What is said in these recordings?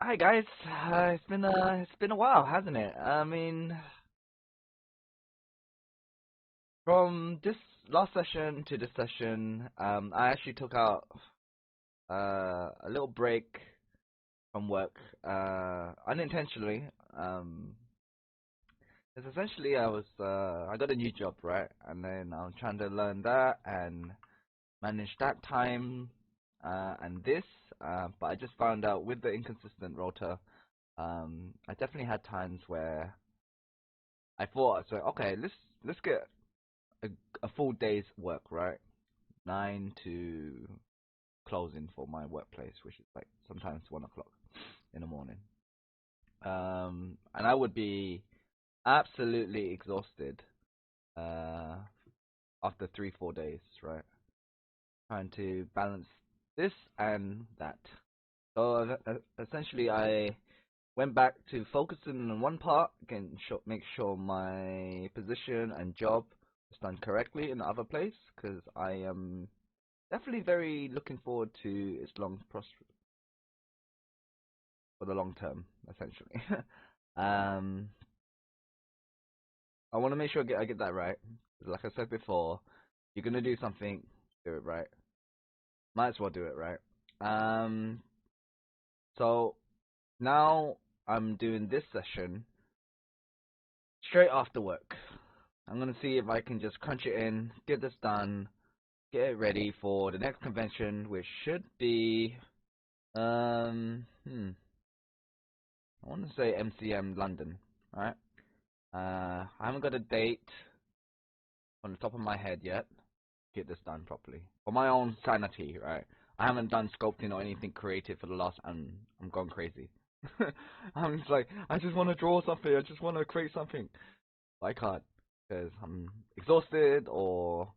Hi guys, it's been a while, hasn't it? From this last session to this session, I actually took out a little break from work, unintentionally. Um, because essentially I got a new job, right? And then I'm trying to learn that and manage that time, and this. But I just found out with the inconsistent rota, I definitely had times where I thought, so okay, let's get a, a full day's work, right? 9 to closing for my workplace, which is like sometimes 1 o'clock in the morning. And I would be absolutely exhausted uh, after 3, 4 days, right? Trying to balance this and that. So essentially, I went back to focusing on one part, again, make sure my position and job is done correctly in the other place, because I am definitely very looking forward to its for the long term, essentially. um, I want to make sure I get that right. Like I said before, you're gonna do something, do it right. Might as well do it right. Um, so now I'm doing this session straight after work. I'm gonna see if I can just crunch it in, get this done, get it ready for the next convention, which should be I want to say MCM London, right? I haven't got a date on the top of my head yet. Get this done properly for my own sanity, right? I haven't done sculpting or anything creative for the last. I'm going crazy. I'm just like, I just want to draw something. I just want to create something. But I can't because I'm exhausted or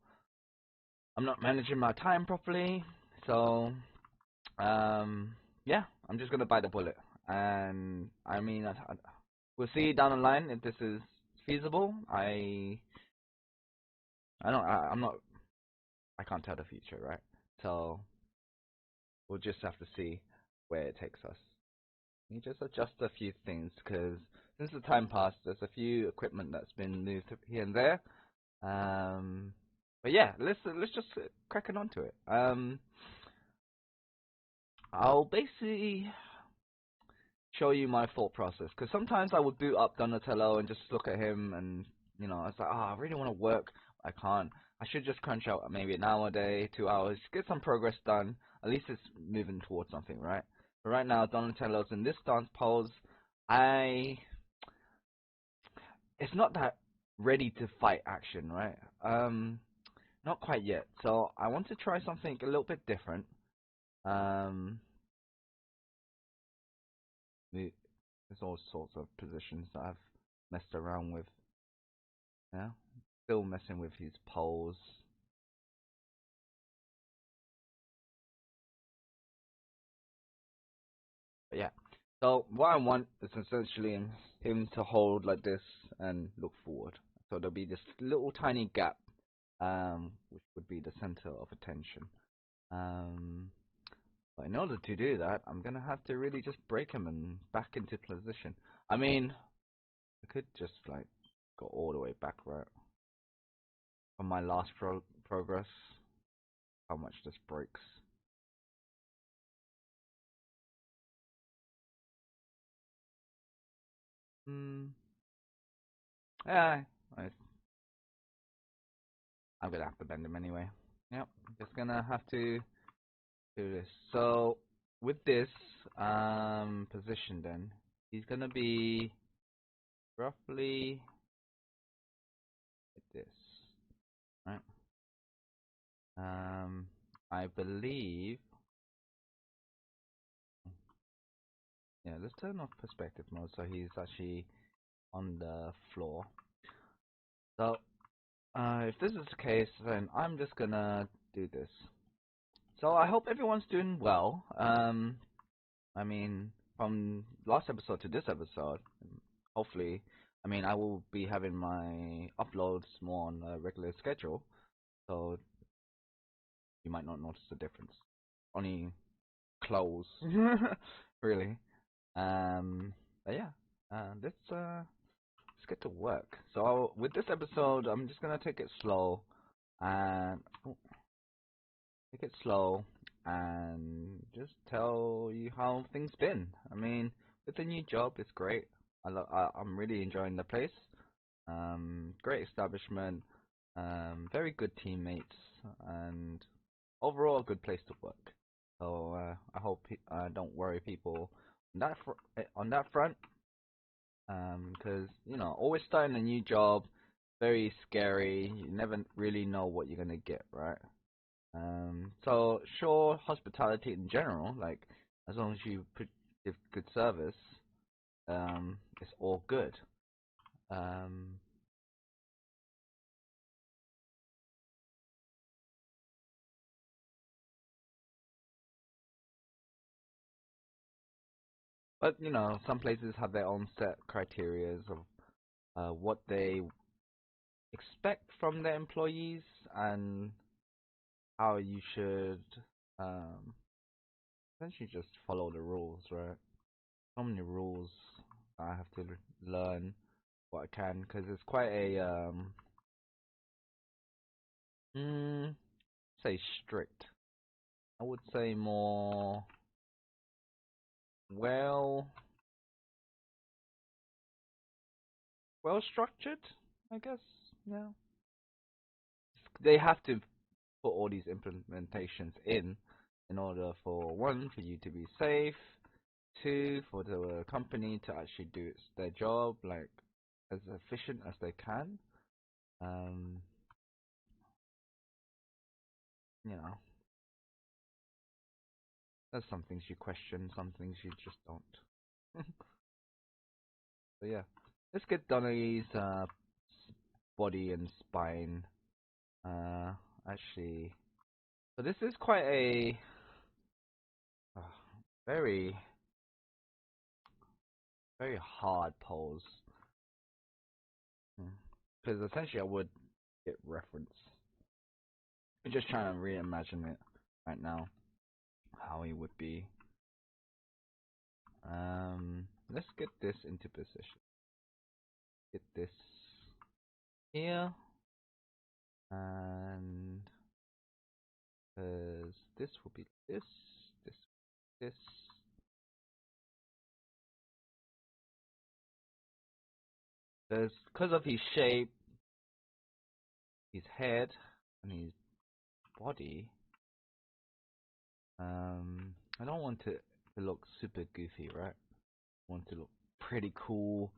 I'm not managing my time properly. So, um, yeah, I'm just gonna bite the bullet. And I mean, we'll see down the line if this is feasible. I'm not. I can't tell the future, right? So we'll just have to see where it takes us. We just adjust a few things because since the time passed, there's a few equipment that's been moved here and there. Um, but yeah, let's just cracking onto it. I'll basically show you my thought process because sometimes I would boot up Donatello and just look at him and it's like, oh, I really want to work. I can't. I should just crunch out maybe an hour a day, 2 hours, get some progress done. At least it's moving towards something, right? But right now, Donatello's in this stance pose. I It's not that ready to fight action, right? Not quite yet. So I want to try something a little bit different. Um, there's all sorts of positions that I've messed around with. Yeah, still messing with his pose. But yeah, so what I want is essentially him to hold like this and look forward. So there'll be this little tiny gap, which would be the center of attention. Um, but in order to do that, I'm gonna have to really just break him and back into position. I mean, I could just like go all the way back, right? From my last progress, how much this breaks. Hmm. Yeah, I, I'm gonna have to bend him anyway. Yep, just gonna have to do this. So with this position, then he's gonna be roughly like this, right? Um, I believe. Yeah, let's turn off perspective mode so he's actually on the floor. So if this is the case, then I'm just gonna do this. So I hope everyone's doing well. I mean, from last episode to this episode, hopefully, I mean, I will be having my uploads more on a regular schedule, so you might not notice the difference. Only clothes, really. But yeah, let's get to work. So with this episode, I'm just gonna take it slow and take it slow and just tell you how things been. I mean, with the new job, it's great. I'm really enjoying the place. Great establishment, very good teammates, and overall a good place to work. So I hope don't worry people on on that front, because you know always starting a new job, very scary. You never really know what you're gonna get, right? So sure, hospitality in general, like as long as you give good service, it's all good. Um, but you know, some places have their own set criterias of what they expect from their employees and how you should um, essentially just follow the rules, right? So many rules I have to learn what I can because it's quite a mm, say strict. I would say more well well structured, I guess. Yeah. They have to put all these implementations in order for one for you to be safe, two for the company to actually do their job like as efficient as they can. Um, you know, there's some things you question, some things you just don't. So yeah, let's get Donnie's body and spine. Uh, actually, so this is quite a uh, very very hard pose because essentially I would get reference. I'm just trying to reimagine it right now how he would be. Let's get this into position. Get this here, and because this will be this, this. Because of his shape, his head, and his body, I don't want it to look super goofy, right? I want it to look pretty cool.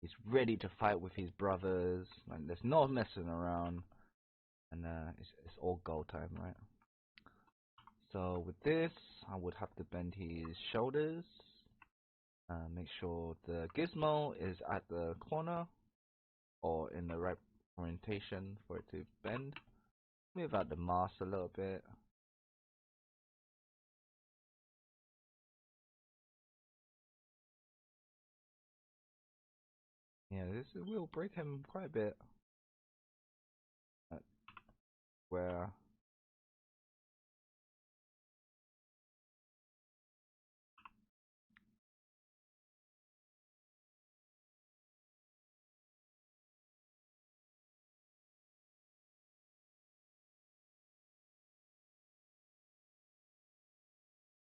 He's ready to fight with his brothers. Like there's no messing around, and it's all go time, right? So with this, I would have to bend his shoulders. Make sure the gizmo is at the corner or in the right orientation for it to bend. Move out the mask a little bit. Yeah, will break him quite a bit. Where,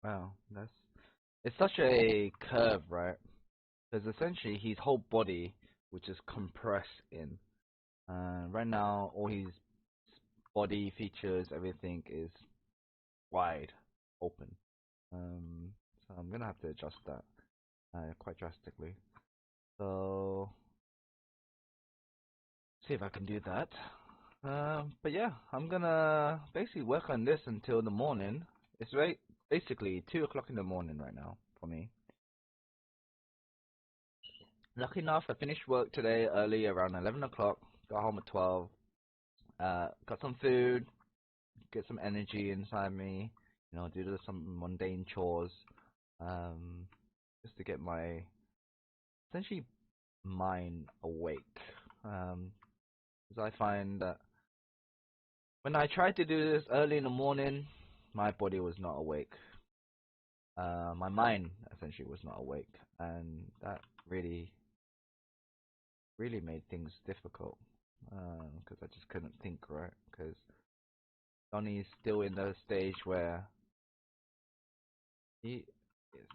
wow, that's it's such a curve, right? Because essentially his whole body, which is compressed in. Right now, all his body features, everything is wide open. So I'm gonna have to adjust that quite drastically. So see if I can do that. But yeah, I'm gonna basically work on this until the morning. It's basically 2 o'clock in the morning right now for me. Lucky enough, I finished work today early around 11 o'clock. Got home at 12. Got some food, get some energy inside me. You know, do some mundane chores. Um, just to get my essentially mind awake. Because I find that when I tried to do this early in the morning, my body was not awake. my mind essentially was not awake, and that really made things difficult because I just couldn't think right. Because Johnny's still in the stage where he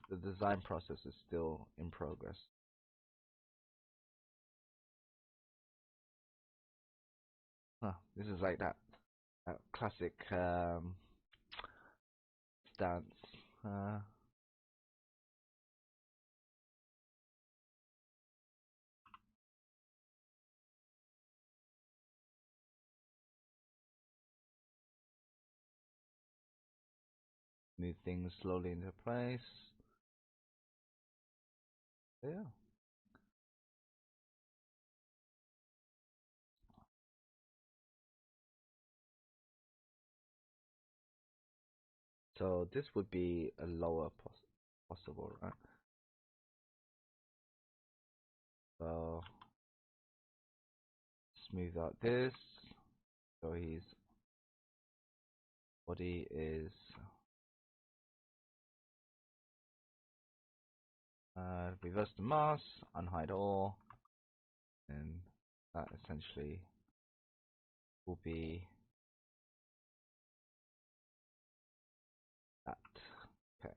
the design process is still in progress. Huh, this is like that classic stance. Move things slowly into place. Yeah. So this would be a lower possible, right? So smooth out this. So his body is reverse the mask, unhide all, and that essentially will be that. Okay.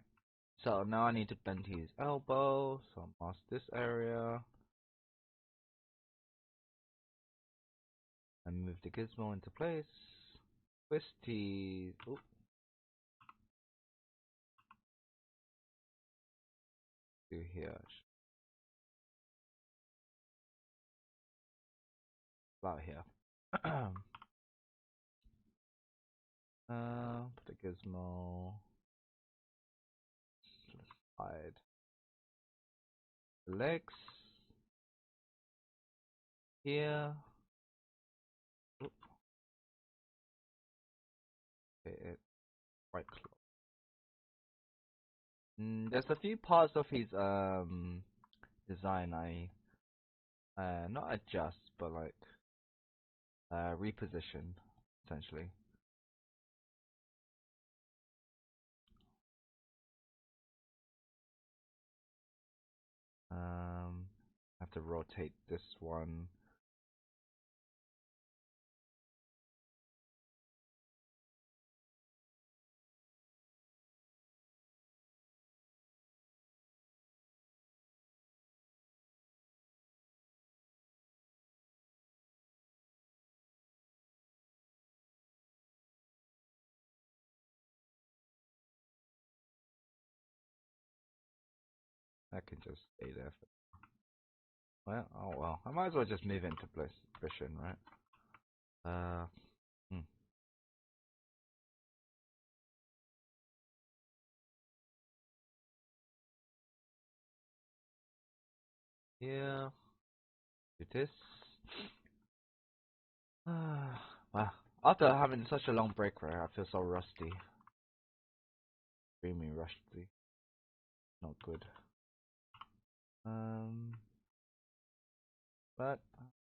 So now I need to bend his elbow. So mask this area and move the gizmo into place. Twist his. Ooh, do here. About here. Put the gizmo. Slide the legs here. Oop, okay, it right close. There's a few parts of his design I not adjust but like reposition essentially. I have to rotate this one. I can just stay there. Well, oh well. I might as well just move into position, right? Uh, hmm. Here, do this. Wow. After having such a long break, right, I feel so rusty. Extremely rusty. Not good. Um, but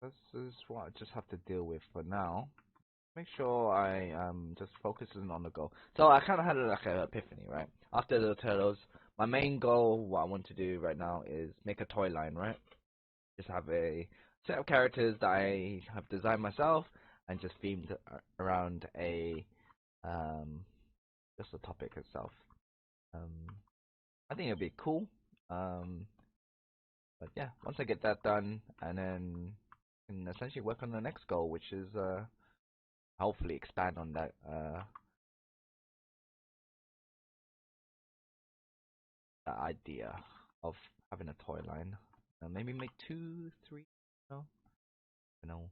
this is what I just have to deal with for now. Make sure I just focusing on the goal. So I kind of had like an epiphany, right? After the turtles, my main goal, what I want to do right now is make a toy line, right? Just have a set of characters that I have designed myself and just themed around a just the topic itself. Um, I think it'd be cool. Um, but yeah, once I get that done, and then can essentially work on the next goal, which is hopefully expand on that idea of having a toy line. Maybe make 2, 3. No, you know,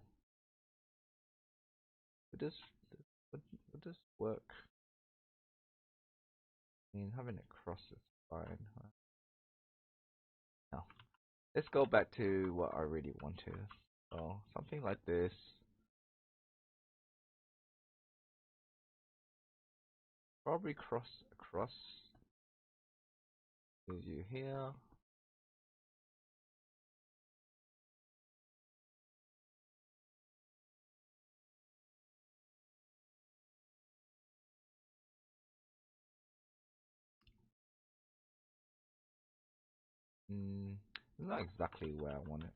would this would, would this work? I mean, having it cross is fine. No, let's go back to what I really wanted. So something like this. Probably cross across. Gives you here. Mm, not exactly where I want it.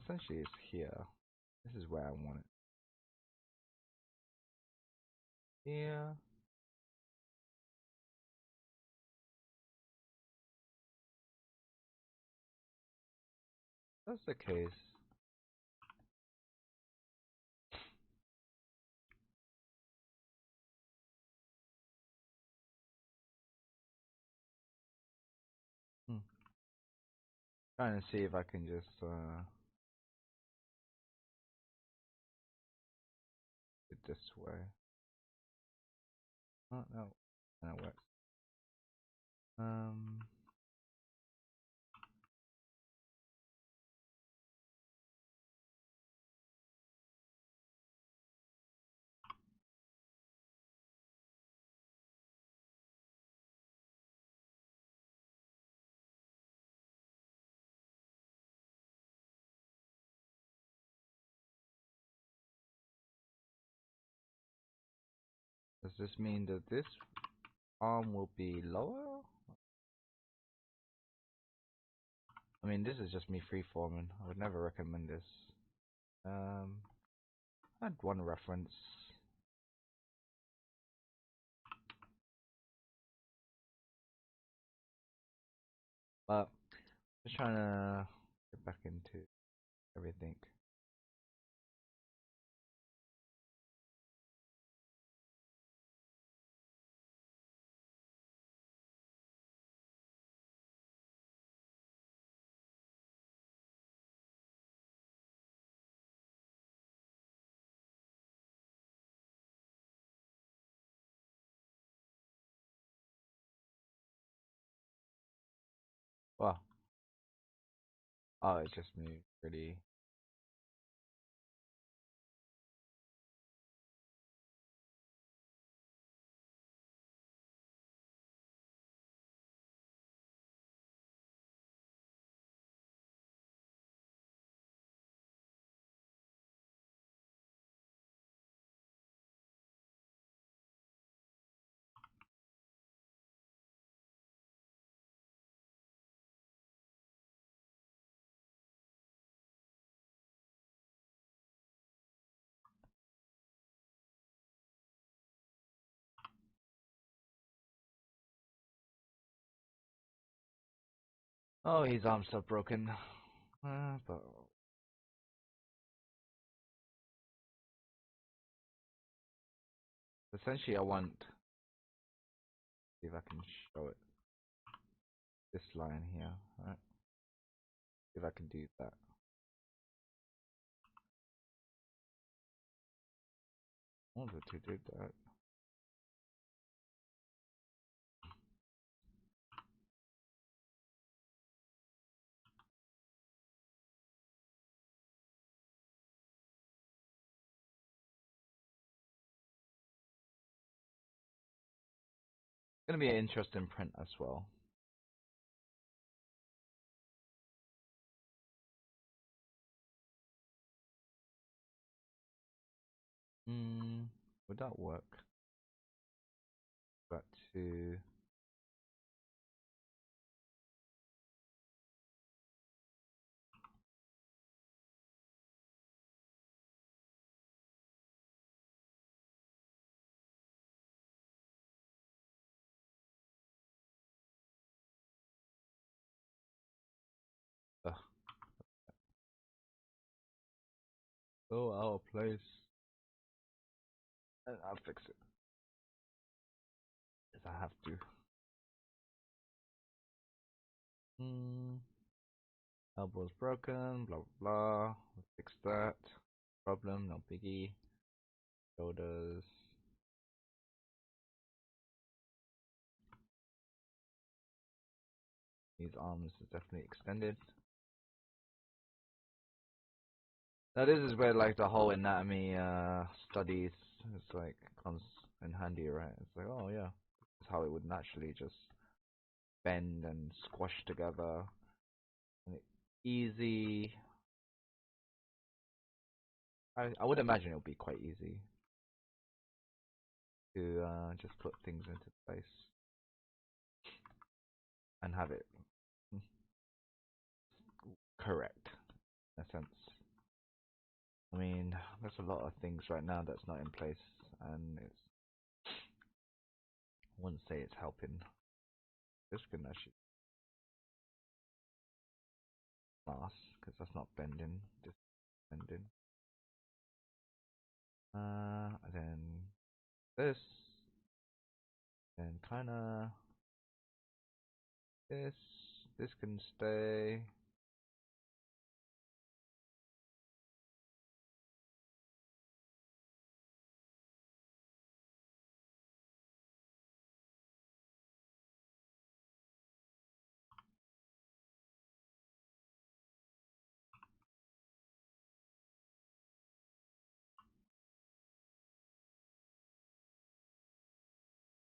Essentially, it's here. This is where I want it. Yeah, that's the case. Hmm. Trying to see if I can just it this way. Oh no, that works. Um, does this mean that this arm will be lower? I mean, this is just me freeforming. I would never recommend this. Um, I had one reference, but just trying to get back into everything. Well, oh, it's just me pretty. Oh, his arm's so broken. But essentially, I want. See if I can show it. This line here, right? If I can do that. I wanted to do that. Gonna be an interesting print as well. Would that work? Got to. Ugh, so out of place. I'll fix it. If I have to. Hmm. Elbow's broken. Blah blah blah. We'll fix that. Problem. No biggie. Shoulders. These arms is definitely extended. Now this is where like the whole anatomy studies it's like comes in handy, right? It's like, oh yeah, it's how it would naturally just bend and squash together. And easy. I would imagine it would be quite easy to just put things into place. and have it correct in a sense. I mean, there's a lot of things right now that's not in place, and I wouldn't say it's helping. This can actually mask because that's not bending. This is bending. And then this, and kind of this. This can stay.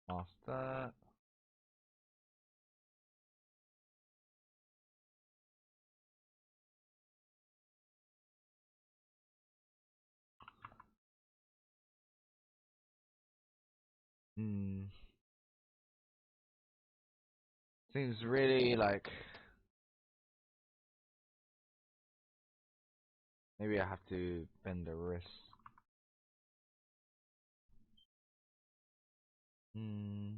Mask that. Hmm. Seems really like maybe I have to bend the wrist. Hmm.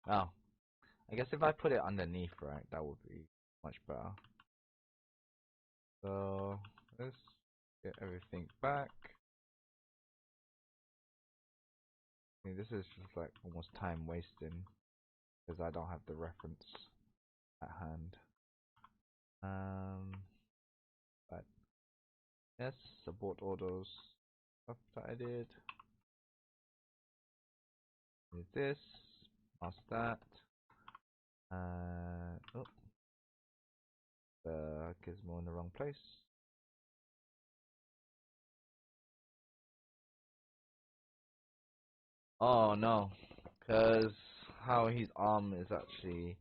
Oh, I guess if I put it underneath, right, that would be much better. So let's get everything back. I mean, this is just like almost time wasting because I don't have the reference at hand. But yes, abort orders. Stuff that I did. Need this. Mask that. Oh, the gizmo in the wrong place. Oh no, because how his arm is actually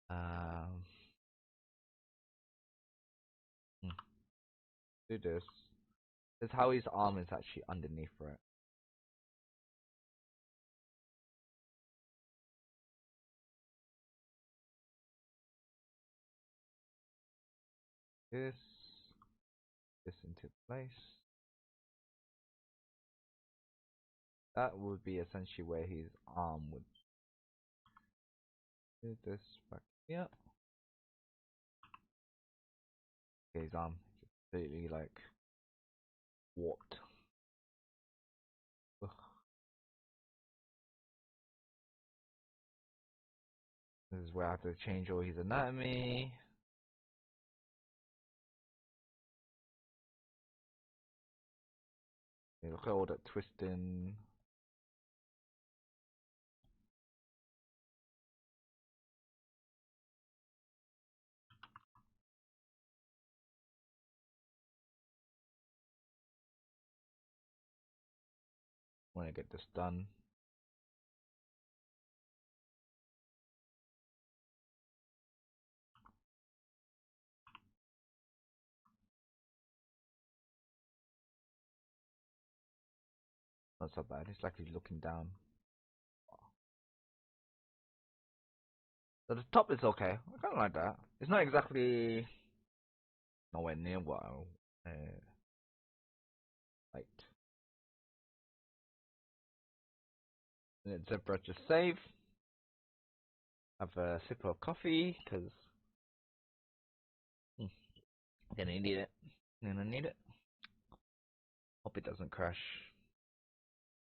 um hmm, do this. Is how his arm is actually underneath, right? This into place. That would be essentially where his arm would do this back here. Okay, his arm is completely like warped. Ugh. This is where I have to change all his anatomy. Okay, look at all that twisting. When I get this done. Not so bad. It's like he's looking down. So the top is okay. I kind of like that. It's not exactly nowhere near what I liked. And then Zebra just save. Have a sip of coffee because I'm gonna need it. I'm gonna need it. Hope it doesn't crash.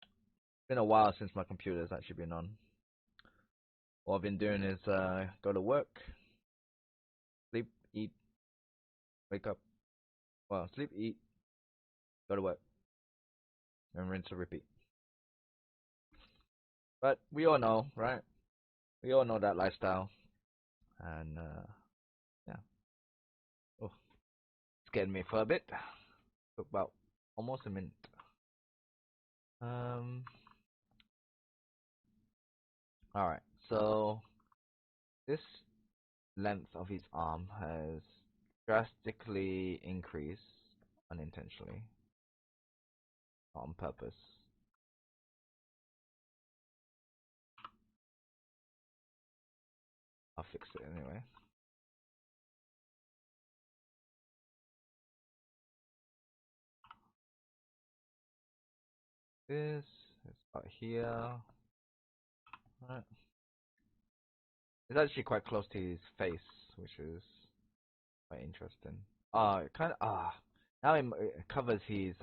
It's been a while since my computer has actually been on. What I've been doing is go to work, sleep, eat, wake up. Well, sleep, eat, go to work, and rinse and repeat. But we all know, right? We all know that lifestyle. And yeah. Oh, it's getting me for a bit. Took about almost a minute. Um. All right. So this length of his arm has drastically increased unintentionally, not on purpose. I'll fix it anyway. This is about here. Right. It's actually quite close to his face, which is quite interesting. It kind of now it covers his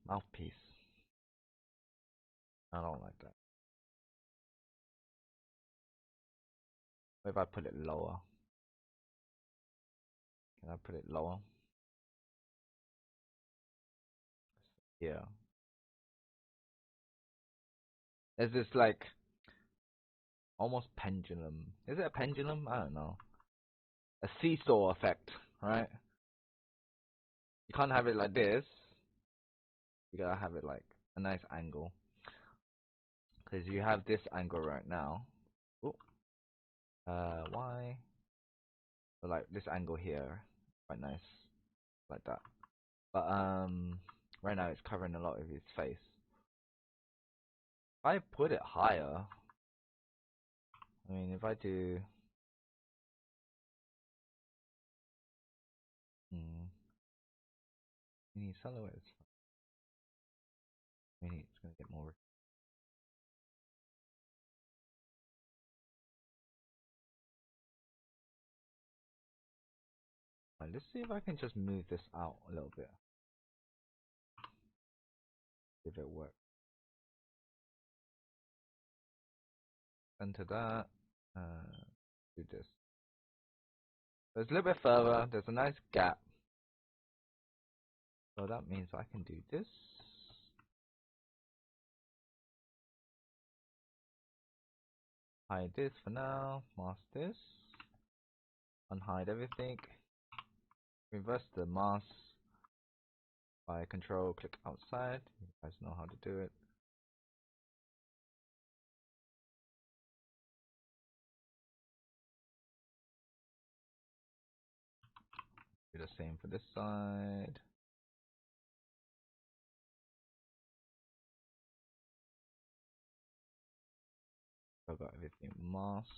mouthpiece. I don't like that. What if I put it lower? Can I put it lower? Yeah. There's this like almost pendulum. Is it a pendulum? I don't know. A seesaw effect, right? You can't have it like this. You gotta have it like a nice angle. Because you have this angle right now. Ooh. Why? So like this angle here, quite nice, like that. But right now it's covering a lot of his face. If I put it higher, I mean, if I do, mini silhouettes, maybe it's gonna get more. Right, let's see if I can just move this out a little bit. If it works. Center that. Do this. So it's a little bit further. There's a nice gap. So that means I can do this. Hide this for now. Mask this. Unhide everything. Reverse the mask by control click outside. You guys know how to do it. Do the same for this side. I've got everything masked.